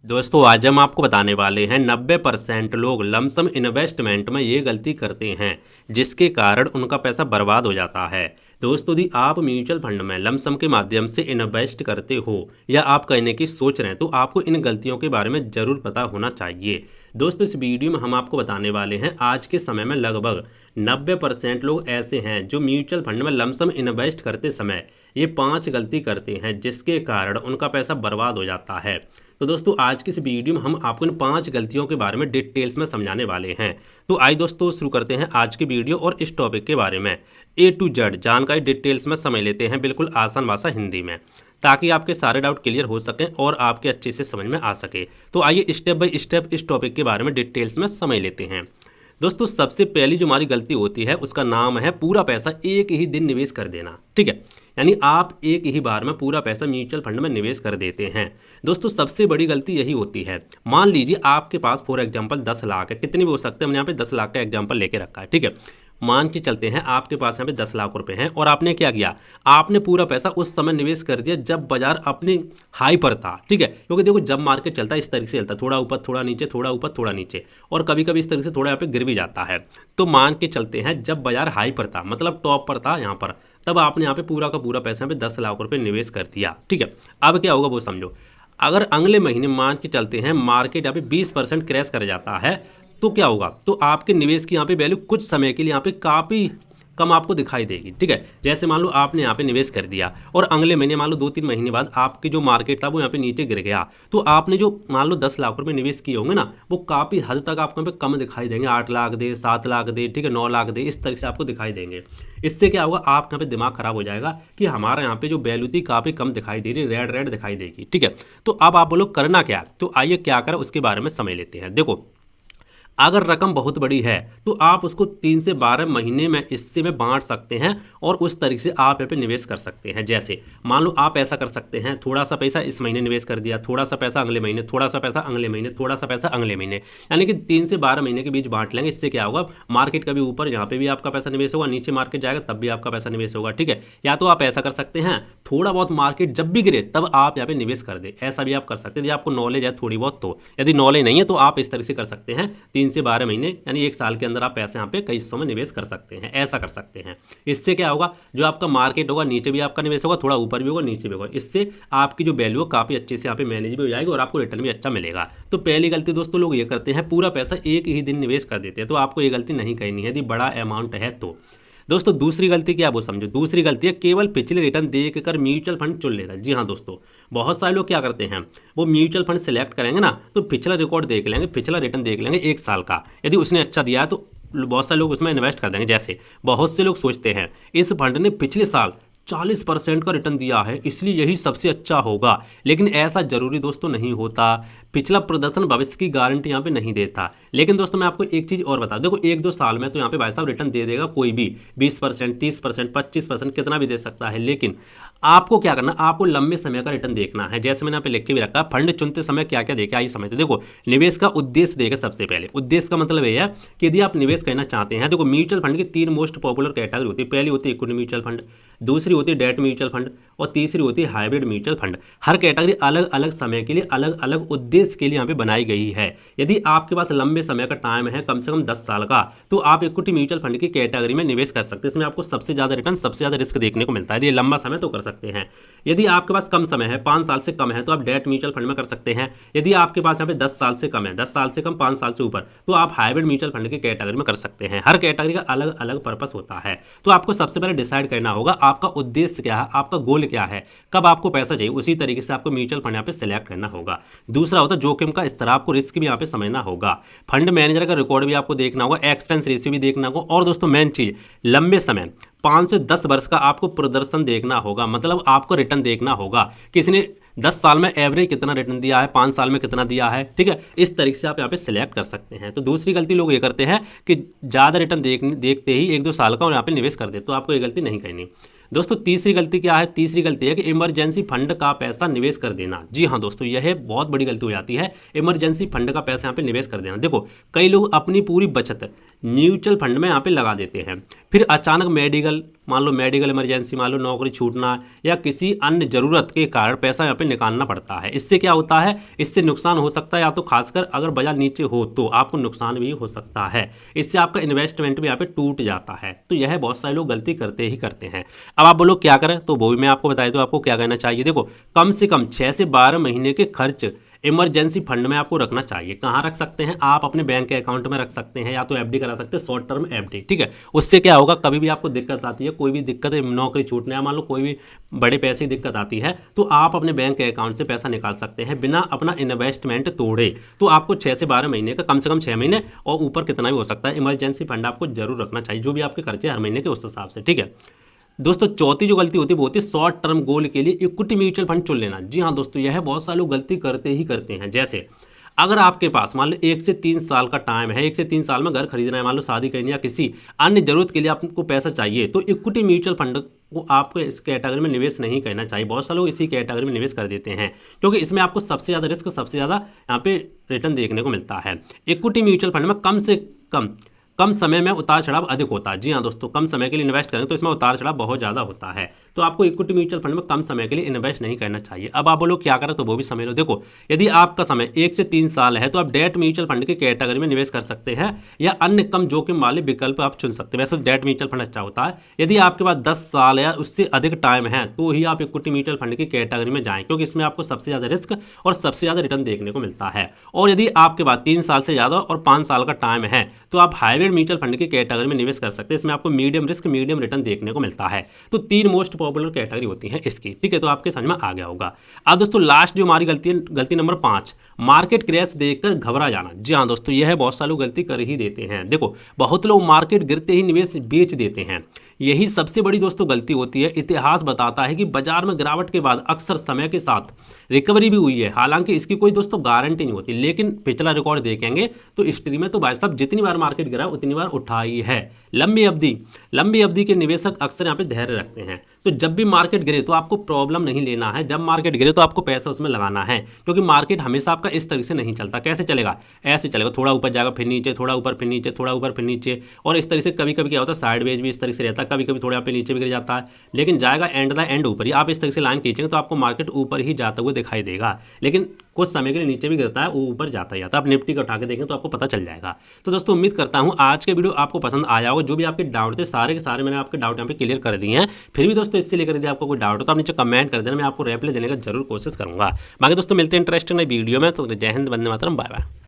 दोस्तों आज हम आपको बताने वाले हैं 90% लोग लमसम इन्वेस्टमेंट में ये गलती करते हैं जिसके कारण उनका पैसा बर्बाद हो जाता है। दोस्तों यदि आप म्यूचुअल फंड में लमसम के माध्यम से इन्वेस्ट करते हो या आप करने की सोच रहे हैं तो आपको इन गलतियों के बारे में ज़रूर पता होना चाहिए। दोस्तों इस वीडियो में हम आपको बताने वाले हैं आज के समय में लगभग 90% लोग ऐसे हैं जो म्यूचुअल फंड में लमसम इन्वेस्ट करते समय ये 5 गलती करते हैं जिसके कारण उनका पैसा बर्बाद हो जाता है। तो दोस्तों आज की इस वीडियो में हम आपको इन 5 गलतियों के बारे में डिटेल्स में समझाने वाले हैं। तो आइए दोस्तों शुरू करते हैं आज की वीडियो और इस टॉपिक के बारे में A to Z जानकारी डिटेल्स में समझ लेते हैं बिल्कुल आसान भाषा हिंदी में, ताकि आपके सारे डाउट क्लियर हो सकें और आपके अच्छे से समझ में आ सके। तो आइए स्टेप बाय स्टेप इस टॉपिक के बारे में डिटेल्स में समझ लेते हैं। दोस्तों सबसे पहली जो हमारी गलती होती है उसका नाम है पूरा पैसा एक ही दिन निवेश कर देना। ठीक है, यानी आप एक ही बार में पूरा पैसा म्यूचुअल फंड में निवेश कर देते हैं। दोस्तों सबसे बड़ी गलती यही होती है। मान लीजिए आपके पास फॉर एग्जांपल 10 लाख है, कितनी भी हो सकते हैं, हमने यहाँ पे 10 लाख का एग्जांपल लेके रखा है। ठीक है, मान के चलते हैं आपके पास यहाँ पे 10 लाख रुपए हैं और आपने क्या किया, आपने पूरा पैसा उस समय निवेश कर दिया जब बाजार अपनी हाई पर था। ठीक है, क्योंकि देखो जब मार्केट चलता है इस तरीके से चलता है, थोड़ा ऊपर थोड़ा नीचे, थोड़ा ऊपर थोड़ा नीचे, और कभी कभी इस तरीके से थोड़ा यहाँ पे गिर भी जाता है। तो मान के चलते हैं जब बाजार हाई पर था, मतलब टॉप पर था यहाँ पर, तब आपने यहाँ पे पूरा का पूरा पैसा यहाँ पे 10 लाख रुपए निवेश कर दिया। ठीक है, अब क्या होगा वो समझो। अगर अगले महीने मान के चलते हैं मार्केट यहाँ पे 20% क्रैश कर जाता है तो क्या होगा, तो आपके निवेश की यहाँ पे वैल्यू कुछ समय के लिए यहाँ पे काफ़ी कम आपको दिखाई देगी। ठीक है, जैसे मान लो आपने यहाँ पे निवेश कर दिया और अगले महीने मान लो 2-3 महीने बाद आपकी जो मार्केट था वो यहाँ पे नीचे गिर गया, तो आपने जो मान लो 10 लाख रुपए निवेश किए होंगे ना, वो काफ़ी हद तक आपको यहाँ पे कम दिखाई देंगे। 8 लाख दे, 7 लाख दे, ठीक है, 9 लाख दे, इस तरह से आपको दिखाई देंगे। इससे क्या होगा, आप यहाँ पे दिमाग खराब हो जाएगा कि हमारा यहाँ पे जो वैल्यू थी काफ़ी कम दिखाई दे रही, रेड रेड दिखाई देगी। ठीक है, तो अब आप बोलो करना क्या, तो आइए क्या करें उसके बारे में समझ लेते हैं। देखो अगर रकम बहुत बड़ी है तो आप उसको 3 से 12 महीने में हिस्से में बांट सकते हैं और उस तरीके से आप यहाँ पे निवेश कर सकते हैं। जैसे मान लो आप ऐसा कर सकते हैं, थोड़ा सा पैसा इस महीने निवेश कर दिया, थोड़ा सा पैसा अगले महीने, थोड़ा सा पैसा अगले महीने, थोड़ा सा पैसा अगले महीने, यानी कि 3 से 12 महीने के बीच बांट लेंगे। इससे क्या होगा, मार्केट कभी ऊपर यहाँ पे भी आपका पैसा निवेश होगा, नीचे मार्केट जाएगा तब भी आपका पैसा निवेश होगा। ठीक है, या तो आप ऐसा कर सकते हैं थोड़ा बहुत मार्केट जब भी गिरे तब आप यहाँ पे निवेश कर दे, ऐसा भी आप कर सकते हैं यदि आपको नॉलेज है थोड़ी बहुत। तो यदि नॉलेज नहीं है तो आप इस तरह से कर सकते हैं, 3 से 12 महीने यानी 1 साल के अंदर आप पैसे यहाँ पे कई हिस्सों में निवेश कर सकते हैं, ऐसा कर सकते हैं। इससे क्या होगा, जो आपका मार्केट होगा नीचे भी आपका निवेश होगा, थोड़ा ऊपर भी होगा नीचे भी होगा, इससे आपकी जो वैल्यू है काफ़ी अच्छे से यहाँ पे मैनेज भी हो जाएगी और आपको रिटर्न भी अच्छा मिलेगा। तो पहली गलती दोस्तों लोग ये करते हैं, पूरा पैसा एक ही दिन निवेश कर देते हैं। तो आपको ये गलती नहीं करनी है यदि बड़ा अमाउंट है तो। दोस्तों दूसरी गलती क्या है वो समझो। दूसरी गलती है केवल पिछले रिटर्न देखकर म्यूचुअल फंड चुन लेना। जी हाँ दोस्तों, बहुत सारे लोग क्या करते हैं, वो म्यूचुअल फंड सेलेक्ट करेंगे ना तो पिछला रिकॉर्ड देख लेंगे, पिछला रिटर्न देख लेंगे 1 साल का, यदि उसने अच्छा दिया है तो बहुत सारे लोग उसमें इन्वेस्ट कर देंगे। जैसे बहुत से लोग सोचते हैं इस फंड ने पिछले साल 40% का रिटर्न दिया है इसलिए यही सबसे अच्छा होगा, लेकिन ऐसा जरूरी दोस्तों नहीं होता। पिछला प्रदर्शन भविष्य की गारंटी यहाँ पे नहीं देता। लेकिन दोस्तों मैं आपको एक चीज़ और बता दूं, देखो 1-2 साल में तो यहाँ पे भाई साहब रिटर्न दे देगा कोई भी, 20%, 30%, 25%, कितना भी दे सकता है। लेकिन आपको क्या करना, आपको लंबे समय का रिटर्न देखना है। जैसे मैंने यहाँ पे लिख के भी रखा, फंड चुनते समय क्या क्या देखे आइए समझते। देखो निवेश का उद्देश्य देखें सबसे पहले। उद्देश्य का मतलब ये है कि यदि आप निवेश करना चाहते हैं, देखो म्यूचुअल फंड की 3 मोस्ट पॉपुलर कैटेगरी होती है। पहली होती है इक्विटी म्यूचुअल फंड, दूसरी होती है डेट म्यूचुअल फंड और तीसरी होती है हाइब्रिड म्यूचुअल फंड। हर कैटेगरी अलग अलग समय के लिए अलग अलग उद्देश्य के लिए यहाँ पे बनाई गई है। यदि आपके पास लंबे समय का टाइम है कम से कम 10 साल का, तो आप इक्विटी म्यूचुअल फंड की कैटेगरी में निवेश कर सकते हैं। इसमें आपको सबसे ज़्यादा रिटर्न, सबसे ज़्यादा रिस्क देखने को मिलता है। यदि लंबा समय तो कर सकते हैं। यदि आपके पास कम समय है, 5 साल से कम है, तो आप डेट म्यूचुअल फंड में कर सकते हैं। यदि आपके पास यहाँ पे 10 साल से कम है, 10 साल से कम, 5 साल से ऊपर, तो आप हाइब्रिड म्यूचुअल फंड की कैटेगरी में कर सकते हैं। हर कैटेगरी का अलग अलग पर्पस होता है। तो आपको सबसे पहले डिसाइड करना होगा आपका उद्देश्य क्या है, आपका गोल क्या है, कब आपको पैसा चाहिए, उसी तरीके से आपको म्यूचुअल फंड यहाँ पे सिलेक्ट करना होगा। दूसरा होता है जोखिम का स्तर, आपको रिस्क भी यहाँ पे समझना होगा। फंड मैनेजर का रिकॉर्ड भी आपको देखना होगा, एक्सपेंस रेशियो भी देखना होगा, और दोस्तों मेन चीज लंबे समय 5 से 10 वर्ष का आपको प्रदर्शन देखना होगा। मतलब आपको रिटर्न देखना होगा, किसने 10 साल में एवरेज कितना रिटर्न दिया है, 5 साल में कितना दिया है। ठीक है, इस तरीके से आप यहाँ पे सिलेक्ट कर सकते हैं। तो दूसरी गलती लोग ये करते हैं कि ज़्यादा रिटर्न देखते ही 1-2 साल का और यहाँ पे निवेश कर दे, तो आपको ये गलती नहीं करनी। दोस्तों तीसरी गलती क्या है, तीसरी गलती है कि इमरजेंसी फंड का पैसा निवेश कर देना। जी हाँ दोस्तों, यह बहुत बड़ी गलती हो जाती है, इमरजेंसी फंड का पैसा यहाँ पे निवेश कर देना। देखो कई लोग अपनी पूरी बचत म्यूचुअल फंड में यहाँ पे लगा देते हैं। फिर अचानक मेडिकल, मान लो मेडिकल इमरजेंसी, मान लो नौकरी छूटना या किसी अन्य ज़रूरत के कारण पैसा यहाँ पे निकालना पड़ता है। इससे क्या होता है, इससे नुकसान हो सकता है, या तो खासकर अगर बाजार नीचे हो तो आपको नुकसान भी हो सकता है। इससे आपका इन्वेस्टमेंट भी यहाँ पे टूट जाता है। तो यह बहुत सारे लोग गलती करते ही करते हैं। अब आप बोलो क्या करें, तो वो भी मैं आपको बता दूँ आपको क्या करना चाहिए। देखो, कम से कम 6 से 12 महीने के खर्च इमरजेंसी फंड में आपको रखना चाहिए। कहाँ रख सकते हैं, आप अपने बैंक के अकाउंट में रख सकते हैं, या तो एफडी करा सकते हैं, शॉर्ट टर्म एफडी, ठीक है। उससे क्या होगा, कभी भी आपको दिक्कत आती है, कोई भी दिक्कत है, नौकरी छूटने या मान लो कोई भी बड़े पैसे की दिक्कत आती है, तो आप अपने बैंक के अकाउंट से पैसा निकाल सकते हैं बिना अपना इन्वेस्टमेंट तोड़े। तो आपको 6 से 12 महीने का, कम से कम 6 महीने और ऊपर कितना भी हो सकता है, इमरजेंसी फंड आपको जरूर रखना चाहिए, जो भी आपके खर्चे हर महीने के उस हिसाब से, ठीक है। दोस्तों, चौथी जो गलती होती है वो होती है शॉर्ट टर्म गोल के लिए इक्विटी म्यूचुअल फंड चुन लेना। जी हाँ दोस्तों, यह बहुत सारे लोग गलती करते ही करते हैं। जैसे अगर आपके पास मान लो 1 से 3 साल का टाइम है, 1 से 3 साल में घर खरीदना है, मान लो शादी करनी या किसी अन्य जरूरत के लिए आपको पैसा चाहिए, तो इक्विटी म्यूचुअल फंड को आपको इस कैटेगरी में निवेश नहीं करना चाहिए। बहुत सारे लोग इसी कैटेगरी में निवेश कर देते हैं, क्योंकि इसमें आपको सबसे ज़्यादा रिस्क, सबसे ज़्यादा यहाँ पे रिटर्न देखने को मिलता है। इक्विटी म्यूचुअल फंड में कम से कम समय में उतार चढ़ाव अधिक होता है। जी हाँ दोस्तों, कम समय के लिए इन्वेस्ट करें तो इसमें उतार चढ़ाव बहुत ज़्यादा होता है। तो आपको इक्विटी म्यूचुअल फंड में कम समय के लिए इन्वेस्ट नहीं करना चाहिए। अब आप बोलो क्या करें, तो वो भी समझ लो। देखो, यदि आपका समय 1 से 3 साल है तो आप डेट म्यूचुअल फंड की कैटेगरी में निवेश कर सकते हैं, या अन्य कम जोखिम वाले विकल्प आप चुन सकते हैं। वैसे डेट म्यूचुअल फंड अच्छा होता है। यदि आपके पास 10 साल या उससे अधिक टाइम है तो ही आप इक्विटी म्यूचुअल फंड की कैटेगरी में जाएं, क्योंकि इसमें आपको सबसे ज़्यादा रिस्क और सबसे ज़्यादा रिटर्न देखने को मिलता है। और यदि आपके पास 3 साल से ज़्यादा और 5 साल का टाइम है तो आप हाइब्रिड म्यूचुअल फंड की कैटेगरी में निवेश कर सकते हैं। इसमें आपको मीडियम रिस्क मीडियम रिटर्न देखने को मिलता है। तो 3 मोस्ट पॉपुलर कैटेगरी होती है इसकी, ठीक है। तो आपके समझ में आ गया होगा। अब दोस्तों, लास्ट जो हमारी गलती है, गलती नंबर 5, मार्केट क्रैश देखकर घबरा जाना। जी हाँ दोस्तों, यह बहुत सारे लोग गलती कर ही देते हैं। देखो, बहुत लोग मार्केट गिरते ही निवेश बेच देते हैं। यही सबसे बड़ी दोस्तों गलती होती है। इतिहास बताता है कि बाजार में गिरावट के बाद अक्सर समय के साथ रिकवरी भी हुई है। हालांकि इसकी कोई दोस्तों गारंटी नहीं होती, लेकिन पिछला रिकॉर्ड देखेंगे तो हिस्ट्री में तो भाई साहब जितनी बार मार्केट गिरा उतनी बार उठा ही है। लंबी अवधि के निवेशक अक्सर यहाँ पे धैर्य रखते हैं। तो जब भी मार्केट गिरे तो आपको प्रॉब्लम नहीं लेना है, जब मार्केट गिरे तो आपको पैसा उसमें लगाना है, क्योंकि मार्केट हमेशा आपका इस तरीके से नहीं चलता। कैसे चलेगा, ऐसे चलेगा, थोड़ा ऊपर जाएगा फिर नीचे, थोड़ा ऊपर फिर नीचे, थोड़ा ऊपर फिर नीचे, और इस तरीके से कभी कभी क्या होता है साइडवेज भी इस तरीके से रहता है, कभी कभी थोड़ा यहाँ पे नीचे भी गिर जाता है, लेकिन जाएगा एंड द एंड ऊपर ही। आप इस तरीके से लाइन खींचेंगे तो आपको मार्केट ऊपर ही जाता हुआ दिखाई देगा, लेकिन कुछ समय के लिए नीचे भी गिरता है, वो ऊपर जाता ही जाता है। आप निफ्टी का उठा के देखें तो आपको पता चल जाएगा। तो दोस्तों, उम्मीद करता हूँ आज के वीडियो आपको पसंद आया होगा। जो भी आपके डाउट थे सारे के सारे मैंने आपके डाउट यहाँ पे क्लियर कर दिए हैं। फिर भी दोस्तों, इससे लेकर यदि आपको कोई डाउट हो तो आप नीचे कमेंट कर देना, मैं आपको रिप्लाई देने का जरूर कोशिश करूंगा। बाकी दोस्तों, मिलते हैं इंटरेस्टिंग नई वीडियो में। तो जय हिंद, वंदे मातरम, बाय बाय।